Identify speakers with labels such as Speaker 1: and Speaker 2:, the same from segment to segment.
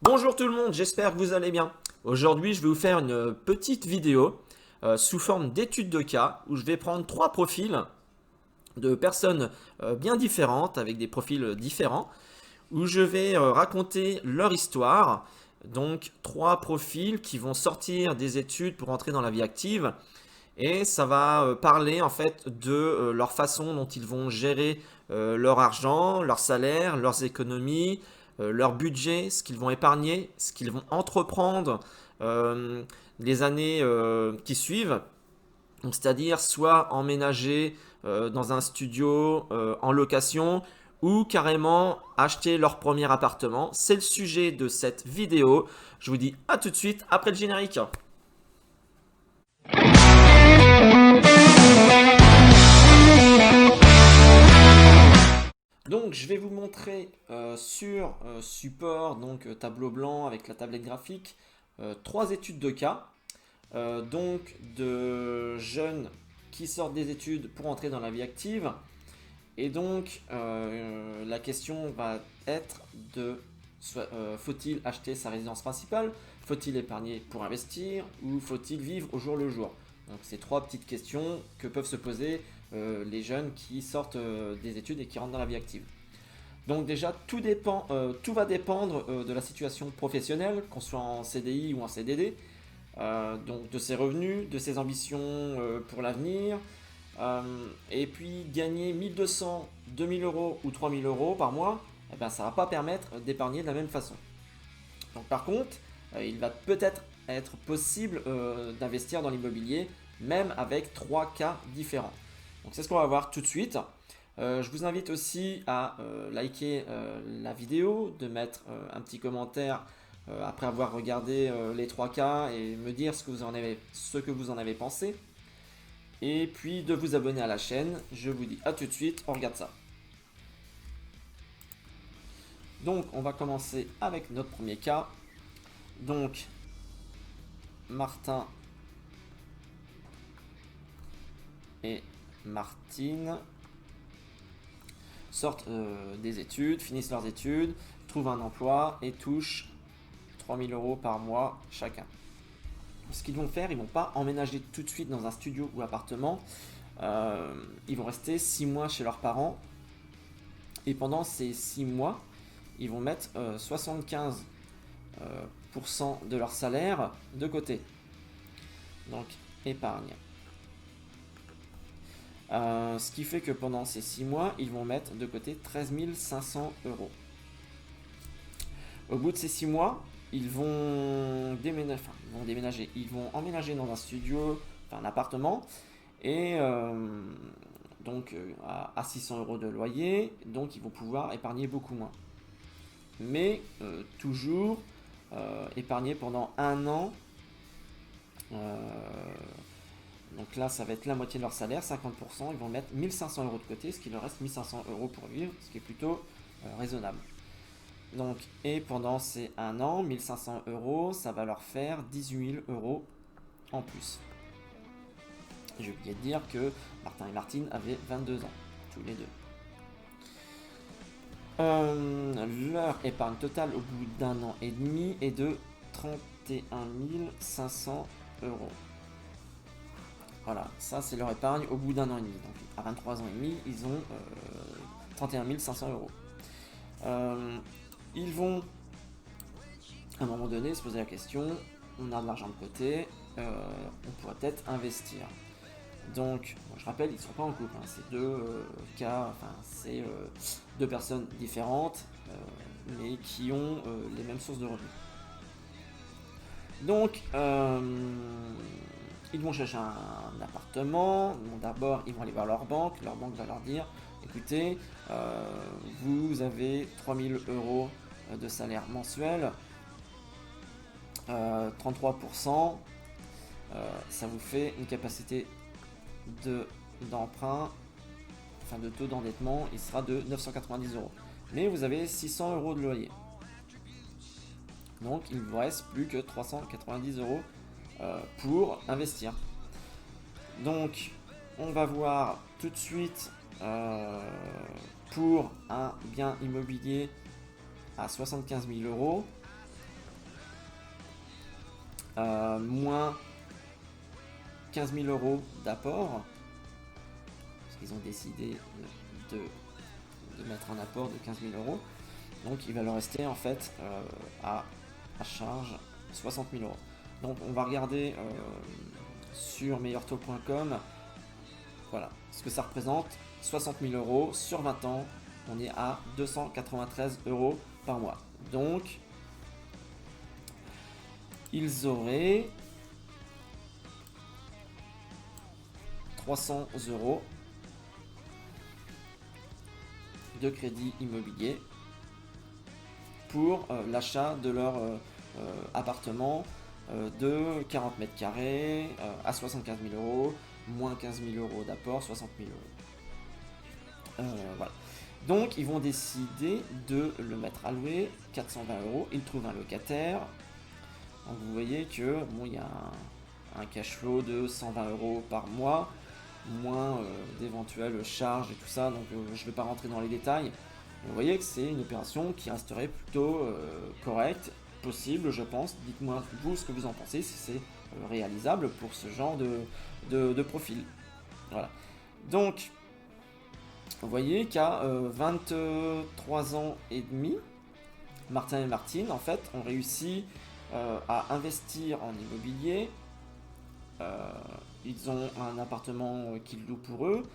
Speaker 1: Bonjour tout le monde, j'espère que vous allez bien. Aujourd'hui, je vais vous faire une petite vidéo sous forme d'étude de cas où je vais prendre trois profils de personnes bien différentes, avec des profils différents, où je vais raconter leur histoire. Donc, trois profils qui vont sortir des études pour entrer dans la vie active. Et ça va parler en fait de leur façon dont ils vont gérer leur argent, leur salaire, leurs économies, leur budget, ce qu'ils vont épargner, ce qu'ils vont entreprendre euh, les années qui suivent. Donc, c'est-à-dire soit emménager dans un studio en location ou carrément acheter leur premier appartement. C'est le sujet de cette vidéo. Je vous dis à tout de suite après le générique. Donc, je vais vous montrer sur support, donc tableau blanc avec la tablette graphique, trois études de cas, donc de jeunes qui sortent des études pour entrer dans la vie active. Et donc, la question va être de faut-il acheter sa résidence principale? Faut-il épargner pour investir? Ou faut-il vivre au jour le jour? Donc, c'est trois petites questions que peuvent se poser les jeunes qui sortent des études et qui rentrent dans la vie active. Donc déjà, tout va dépendre de la situation professionnelle, qu'on soit en CDI ou en CDD, donc de ses revenus, de ses ambitions pour l'avenir. Et puis gagner 1200, 2000 euros ou 3000 euros par mois, eh ben, ça ne va pas permettre d'épargner de la même façon. Donc par contre, il va peut-être être possible d'investir dans l'immobilier, même avec trois cas différents. Donc c'est ce qu'on va voir tout de suite. Je vous invite aussi à liker la vidéo, de mettre un petit commentaire après avoir regardé les trois cas et me dire ce que vous en avez pensé. Et puis de vous abonner à la chaîne. Je vous dis à tout de suite, on regarde ça. Donc on va commencer avec notre premier cas. Donc Martin et Martine sortent des études, finissent leurs études, trouvent un emploi et touchent 3000 euros par mois chacun. Ce qu'ils vont faire, ils vont pas emménager tout de suite dans un studio ou appartement. Ils vont rester 6 mois chez leurs parents. Et pendant ces 6 mois, ils vont mettre 75% de leur salaire de côté. Donc, épargne. Ce qui fait que pendant ces 6 mois, ils vont mettre de côté 13 500 euros. Au bout de ces 6 mois, ils vont déménager, ils vont emménager dans un studio, un appartement, et donc à 600 euros de loyer, donc ils vont pouvoir épargner beaucoup moins. Mais toujours épargner pendant un an. Donc là, ça va être la moitié de leur salaire, 50%. Ils vont mettre 1500 euros de côté, ce qui leur reste 1500 euros pour vivre, ce qui est plutôt raisonnable. Donc, et pendant ces un an, 1500 euros, ça va leur faire 18 000 euros en plus. J'ai oublié de dire que Martin et Martine avaient 22 ans, tous les deux. Leur épargne totale au bout d'un an et demi est de 31 500 euros. Voilà, ça c'est leur épargne au bout d'un an et demi. Donc à 23 ans et demi, ils ont 31 500 euros. Ils vont à un moment donné se poser la question, on a de l'argent de côté, on pourrait peut-être investir. Donc, je rappelle, ils ne sont pas en couple, hein, c'est c'est deux personnes différentes, mais qui ont les mêmes sources de revenus. Donc, ils vont chercher un appartement. Bon, d'abord, ils vont aller voir leur banque. Leur banque va leur dire, écoutez, vous avez 3000 euros de salaire mensuel, 33%, ça vous fait une capacité d'emprunt, enfin de taux d'endettement, il sera de 990 euros. Mais vous avez 600 euros de loyer. Donc il ne vous reste plus que 390 euros pour investir. Donc on va voir tout de suite pour un bien immobilier à 75 000 euros. moins 15 000 euros d'apport, parce qu'ils ont décidé de mettre un apport de 15 000 euros. Donc il va leur rester en fait à charge 60 000 euros. Donc on va regarder sur meilleurtaux.com, voilà ce que ça représente. 60 000 euros sur 20 ans, on est à 293 euros par mois. Donc ils auraient 300 euros de crédit immobilier pour l'achat de leur appartement de 40 mètres carrés à 75 000 euros, moins 15 000 euros d'apport, 60 000 euros. Voilà. Donc ils vont décider de le mettre à louer 420 euros. Ils trouvent un locataire. Donc vous voyez que bon, il y a un cash flow de 120 euros par mois, moins d'éventuelles charges et tout ça. Donc je ne vais pas rentrer dans les détails. Vous voyez que c'est une opération qui resterait plutôt correcte, possible, je pense. Dites-moi vous ce que vous en pensez, si c'est réalisable pour ce genre de profil. Voilà. Donc, vous voyez qu'à 23 ans et demi, Martin et Martine, en fait, ont réussi à investir en immobilier. Ils ont un appartement qu'ils louent pour eux,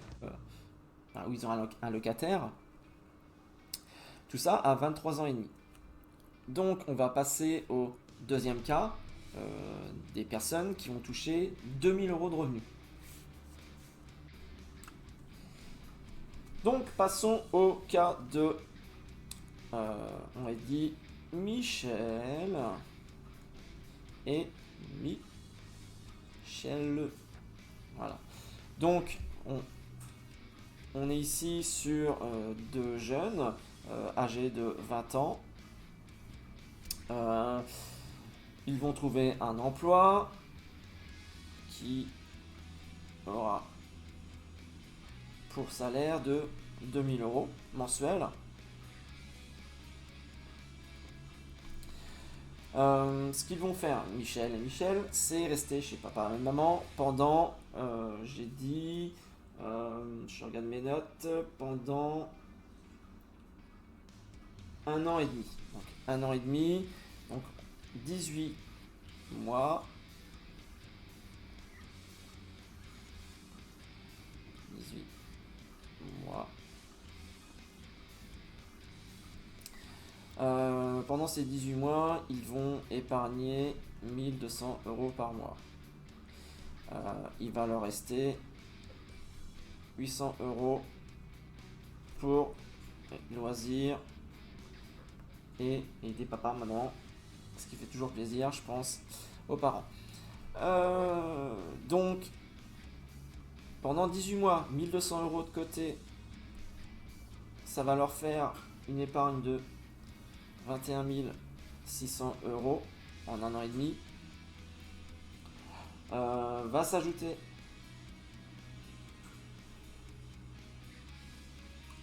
Speaker 1: où ils ont un locataire. Tout ça à 23 ans et demi. Donc on va passer au deuxième cas, des personnes qui vont toucher 2000 euros de revenus. Donc passons au cas de, on va dire, Michel et Michel. Voilà. Donc on est ici sur deux jeunes âgés de 20 ans. Ils vont trouver un emploi qui aura pour salaire de 2000 euros mensuels. Ce qu'ils vont faire, Michel et Michel, c'est rester chez papa et maman pendant, j'ai dit, je regarde mes notes, pendant 1 an et demi. Donc 1 an et demi, donc 18 mois. 18 mois. Pendant ces 18 mois, ils vont épargner 1200 euros par mois. Il va leur rester 800 euros pour loisirs et aider papa, maman, ce qui fait toujours plaisir, je pense, aux parents. Donc, pendant 18 mois, 1200 euros de côté, ça va leur faire une épargne de 21 600 euros en 1 an et demi. Va s'ajouter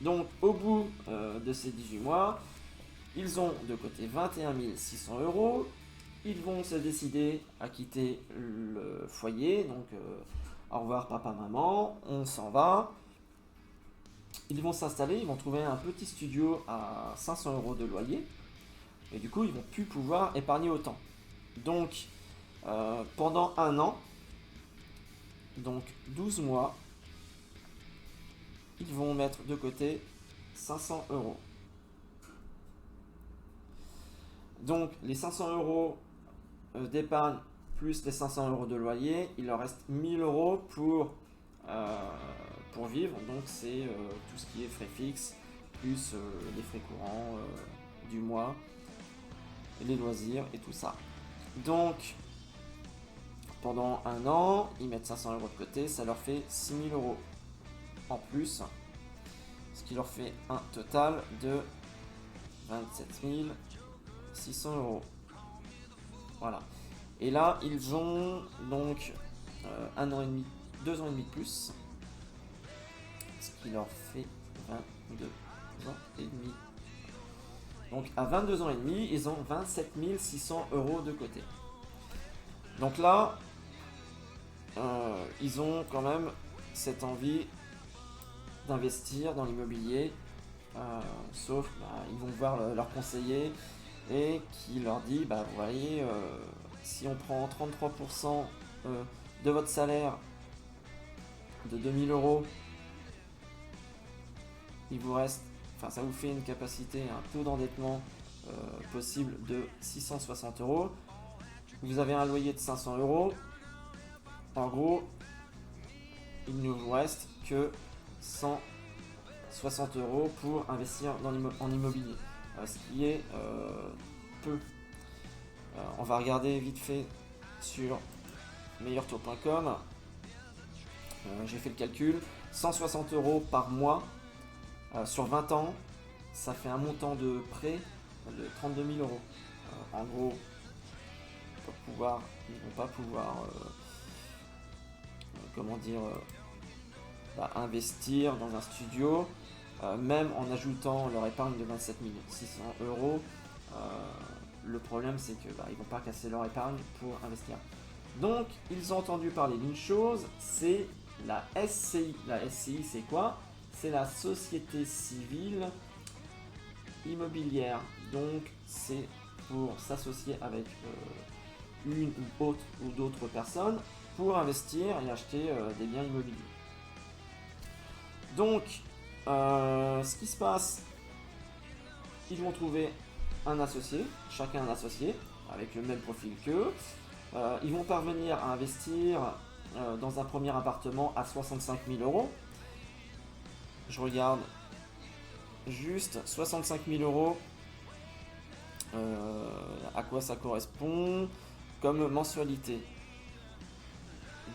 Speaker 1: donc au bout de ces 18 mois, ils ont de côté 21 600 euros. Ils vont se décider à quitter le foyer. Donc, au revoir papa, maman, on s'en va. Ils vont s'installer, ils vont trouver un petit studio à 500 euros de loyer. Et du coup, ils vont plus pouvoir épargner autant. Donc, pendant 1 an, donc 12 mois, ils vont mettre de côté 500 euros. Donc, les 500 euros d'épargne plus les 500 euros de loyer, il leur reste 1000 euros pour vivre. Donc, c'est tout ce qui est frais fixes, plus les frais courants du mois, les loisirs et tout ça. Donc, pendant 1 an, ils mettent 500 euros de côté, ça leur fait 6000 euros en plus, ce qui leur fait un total de 27 600 euros. Voilà. Et là, ils ont donc 1 an et demi, 2 ans et demi de plus, ce qui leur fait 22 ans et demi. Donc à 22 ans et demi, ils ont 27 600 euros de côté. Donc là, ils ont quand même cette envie d'investir dans l'immobilier, sauf ils vont voir leur conseiller et qui leur dit bah vous voyez, si on prend 33% de votre salaire de 2000 euros, il vous reste, enfin ça vous fait une capacité, un taux d'endettement possible de 660 euros. Vous avez un loyer de 500 euros. En gros, il ne vous reste que 160 euros pour investir en immobilier, ce qui est peu. On va regarder vite fait sur meilleurtaux.com. J'ai fait le calcul, 160 euros par mois sur 20 ans, ça fait un montant de prêt de 32 000 euros. En gros, ils ne vont pas pouvoir investir dans un studio, même en ajoutant leur épargne de 27 600 euros. Le problème, c'est qu'ils ne vont pas casser leur épargne pour investir. Donc, ils ont entendu parler d'une chose, c'est la SCI. La SCI, c'est quoi? C'est la Société Civile Immobilière. Donc, c'est pour s'associer avec une ou d'autres personnes pour investir et acheter des biens immobiliers. Donc, ce qui se passe, ils vont trouver un associé, chacun un associé, avec le même profil qu'eux. Ils vont parvenir à investir dans un premier appartement à 65 000 euros. Je regarde juste 65 000 euros, à quoi ça correspond comme mensualité.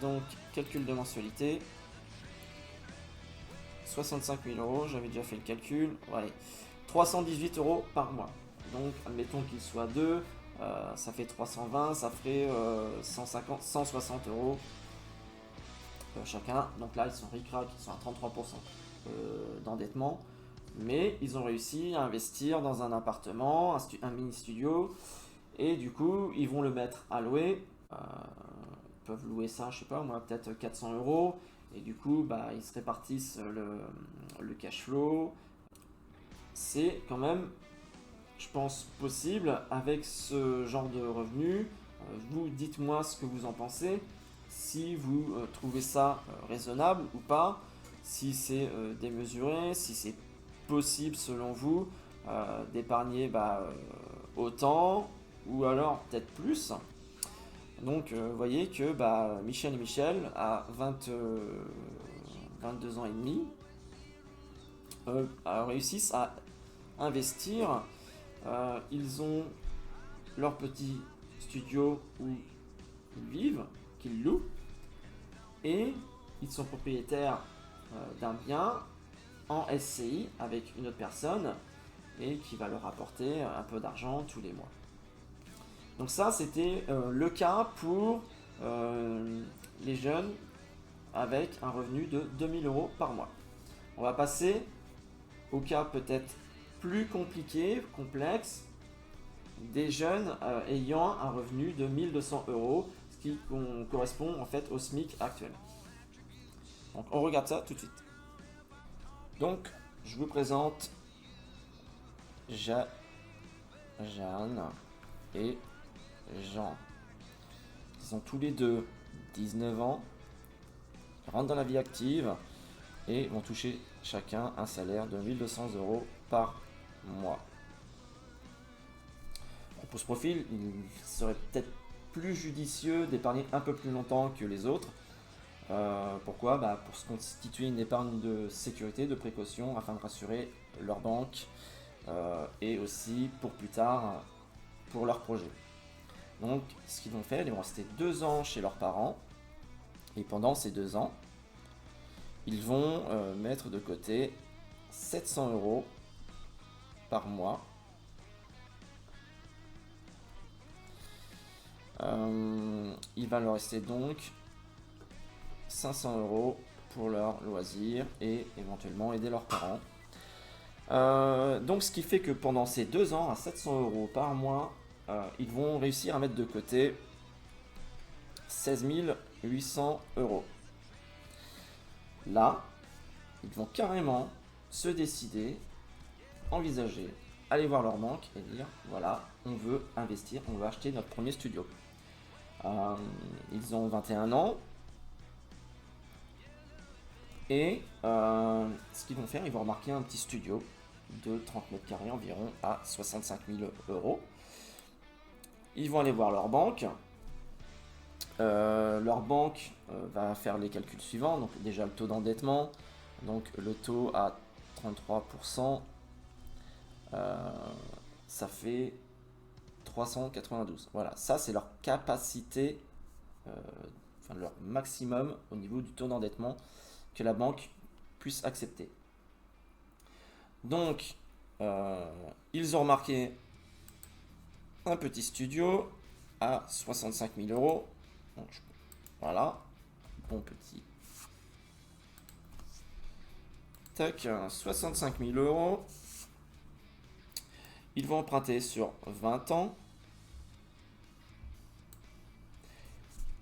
Speaker 1: Donc, calcul de mensualité. 65 000 euros, j'avais déjà fait le calcul. Ouais, 318 euros par mois. Donc, admettons qu'il soit 2, ça fait 320, ça ferait 160 euros chacun. Donc là, ils sont ric-rac, ils sont à 33% d'endettement. Mais ils ont réussi à investir dans un appartement, un mini-studio. Et du coup, ils vont le mettre à louer. Ils peuvent louer ça, je sais pas moi, peut-être 400 euros. Et du coup, ils se répartissent le cash flow. C'est quand même, je pense, possible avec ce genre de revenus. Vous, dites-moi ce que vous en pensez. Si vous trouvez ça raisonnable ou pas. Si c'est démesuré, si c'est possible selon vous d'épargner autant ou alors peut-être plus. Donc vous voyez que Michel et Michel à 22 ans et demi réussissent à investir. Ils ont leur petit studio où ils vivent, qu'ils louent, et ils sont propriétaires d'un bien en SCI avec une autre personne et qui va leur apporter un peu d'argent tous les mois. Donc ça, c'était le cas pour les jeunes avec un revenu de 2000 euros par mois. On va passer au cas peut-être plus compliqué, complexe, des jeunes ayant un revenu de 1200 euros, ce qui correspond en fait au SMIC actuel. Donc on regarde ça tout de suite. Donc je vous présente Jeanne et Jean. Ils ont tous les deux 19 ans, rentrent dans la vie active et vont toucher chacun un salaire de 1200 euros par mois. Pour ce profil, il serait peut-être plus judicieux d'épargner un peu plus longtemps que les autres. Pourquoi ? Pour se constituer une épargne de sécurité, de précaution, afin de rassurer leur banque et aussi pour plus tard, pour leur projet. Donc, ce qu'ils vont faire, ils vont rester 2 ans chez leurs parents. Et pendant ces 2 ans, ils vont mettre de côté 700 euros par mois. Il va leur rester donc 500 euros pour leurs loisirs et éventuellement aider leurs parents. Donc ce qui fait que pendant ces 2 ans, à 700 euros par mois, ils vont réussir à mettre de côté 16 800 euros. Là, ils vont carrément se décider, envisager, aller voir leur banque et dire voilà, on veut investir, on veut acheter notre premier studio. Ils ont 21 ans. Et ce qu'ils vont faire, ils vont remarquer un petit studio de 30 mètres carrés environ à 65 000 euros. Ils vont aller voir leur banque. Leur banque va faire les calculs suivants. Donc déjà le taux d'endettement. Donc le taux à 33%, ça fait 392. Voilà, ça c'est leur capacité, enfin leur maximum au niveau du taux d'endettement que la banque puisse accepter. Donc, ils ont remarqué un petit studio à 65 000 euros. Donc, voilà, bon petit. Tac, 65 000 euros. Ils vont emprunter sur 20 ans.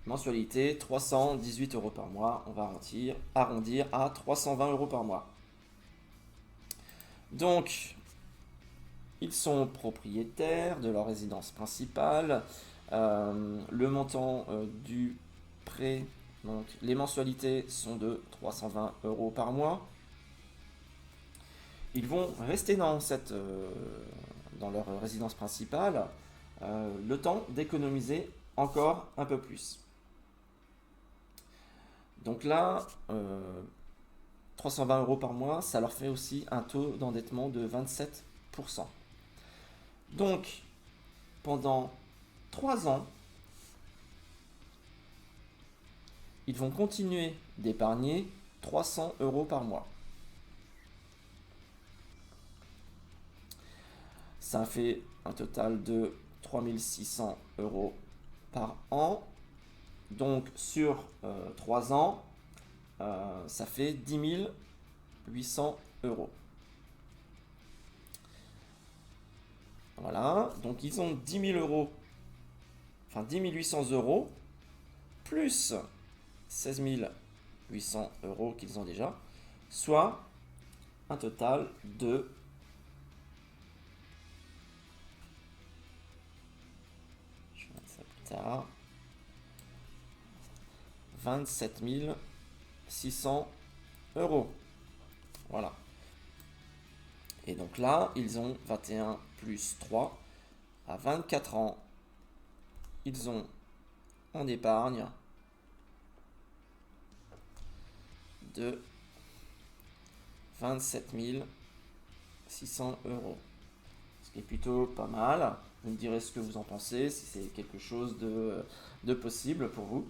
Speaker 1: Mensualité 318 euros par mois. On va arrondir à 320 euros par mois. Donc, ils sont propriétaires de leur résidence principale. Le montant du prêt, donc les mensualités sont de 320 euros par mois. Ils vont rester dans leur résidence principale le temps d'économiser encore un peu plus. Donc là, 320 euros par mois, ça leur fait aussi un taux d'endettement de 27%. Donc, pendant 3 ans, ils vont continuer d'épargner 300 euros par mois. Ça fait un total de 3600 euros par an. Donc, sur 3 ans, ça fait 10 800 euros. Voilà, donc ils ont 10 000 euros, enfin 10 800 euros, plus 16 800 euros qu'ils ont déjà, soit un total de 27 600 euros. Voilà. Et donc là, ils ont 21 plus 3 à 24 ans. Ils ont en épargne de 27 600 euros. Ce qui est plutôt pas mal. Vous me direz ce que vous en pensez, si c'est quelque chose de possible pour vous.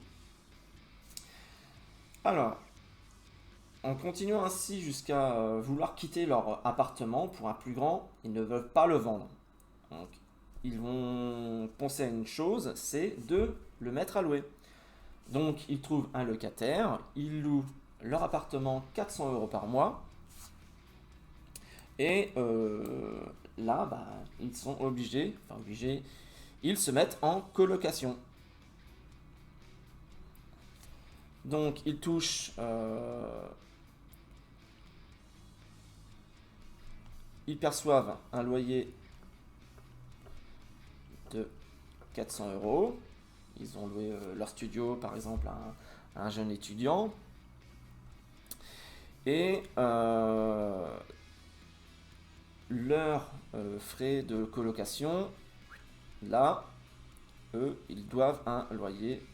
Speaker 1: Alors, en continuant ainsi jusqu'à vouloir quitter leur appartement pour un plus grand, ils ne veulent pas le vendre. Donc, ils vont penser à une chose, c'est de le mettre à louer. Donc, ils trouvent un locataire, ils louent leur appartement 400 euros par mois. Et là, ils sont obligés, ils se mettent en colocation. Donc, ils touchent, ils perçoivent un loyer de 400 euros. Ils ont loué leur studio, par exemple, à un jeune étudiant. Et leurs frais de colocation, là, eux, ils doivent un loyer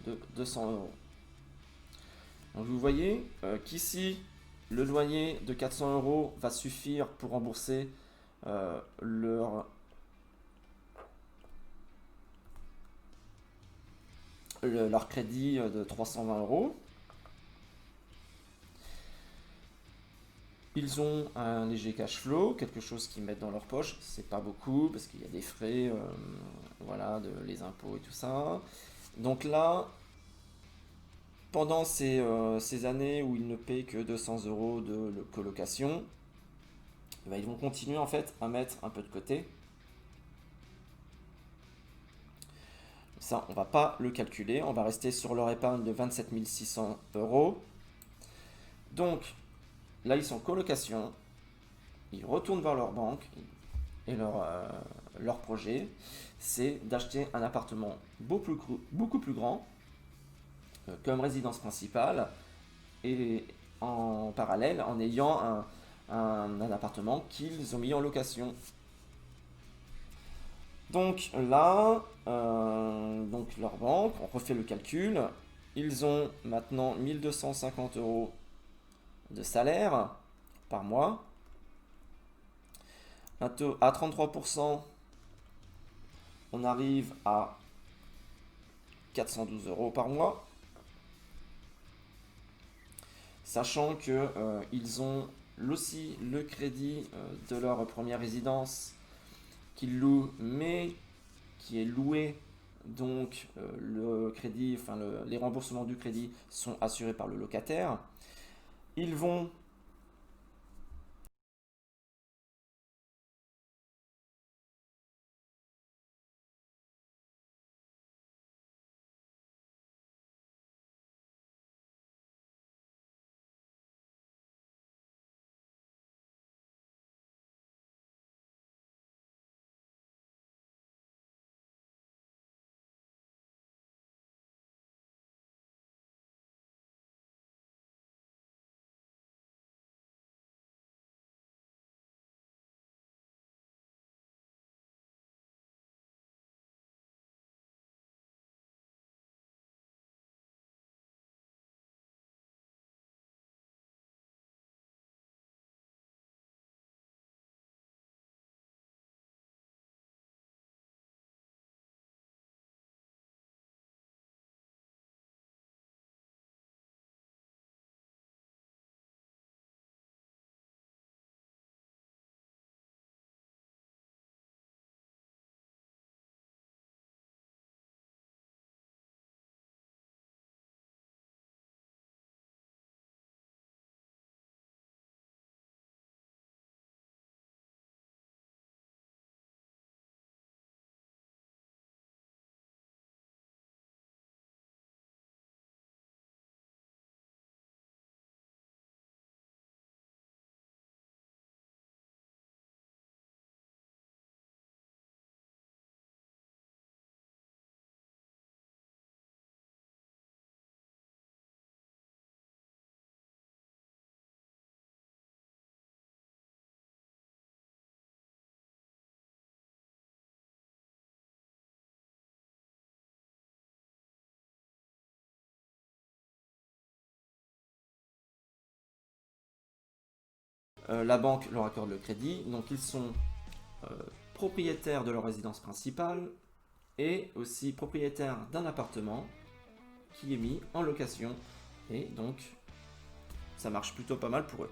Speaker 1: de 200 euros. Donc vous voyez qu'ici, le loyer de 400 euros va suffire pour rembourser leur crédit de 320 euros. Ils ont un léger cash flow, quelque chose qu'ils mettent dans leur poche. C'est pas beaucoup parce qu'il y a des frais, voilà, les impôts et tout ça. Donc là, pendant ces années où ils ne paient que 200 euros de colocation, ils vont continuer en fait à mettre un peu de côté. Ça, on va pas le calculer. On va rester sur leur épargne de 27 600 euros. Donc, là, ils sont en colocation. Ils retournent vers leur banque et leur projet, c'est d'acheter un appartement beaucoup plus grand comme résidence principale et en parallèle en ayant un appartement qu'ils ont mis en location. Donc là, donc leur banque, on refait le calcul, ils ont maintenant 1250 euros de salaire par mois. À 33%, on arrive à 412 euros par mois. Sachant que ils ont aussi le crédit de leur première résidence qu'ils louent, mais qui est loué. Donc le crédit, enfin les remboursements du crédit sont assurés par le locataire. Ils vont la banque leur accorde le crédit, donc ils sont euh, propriétaires de leur résidence principale et aussi propriétaires d'un appartement qui est mis en location et donc ça marche plutôt pas mal pour eux.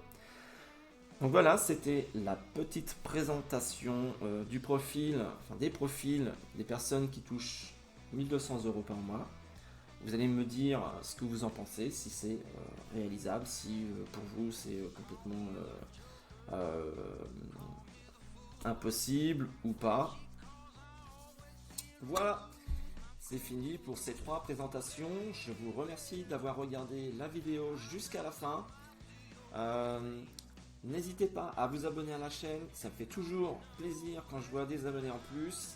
Speaker 1: Donc voilà, c'était la petite présentation du profil, enfin des profils des personnes qui touchent 1200 euros par mois. Vous allez me dire ce que vous en pensez, si c'est réalisable, si pour vous c'est complètement euh, impossible ou pas. Voilà, c'est fini pour ces 3 présentations. Je vous remercie d'avoir regardé la vidéo jusqu'à la fin. N'hésitez pas à vous abonner à la chaîne, ça me fait toujours plaisir quand je vois des abonnés en plus.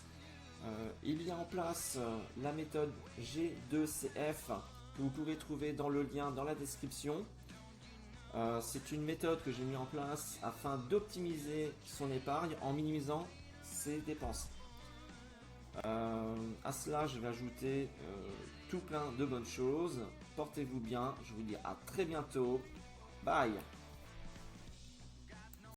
Speaker 1: Il y a en place la méthode G2CF que vous pouvez trouver dans le lien dans la description. C'est une méthode que j'ai mis en place afin d'optimiser son épargne en minimisant ses dépenses. À cela, je vais ajouter tout plein de bonnes choses. Portez-vous bien, je vous dis à très bientôt. Bye!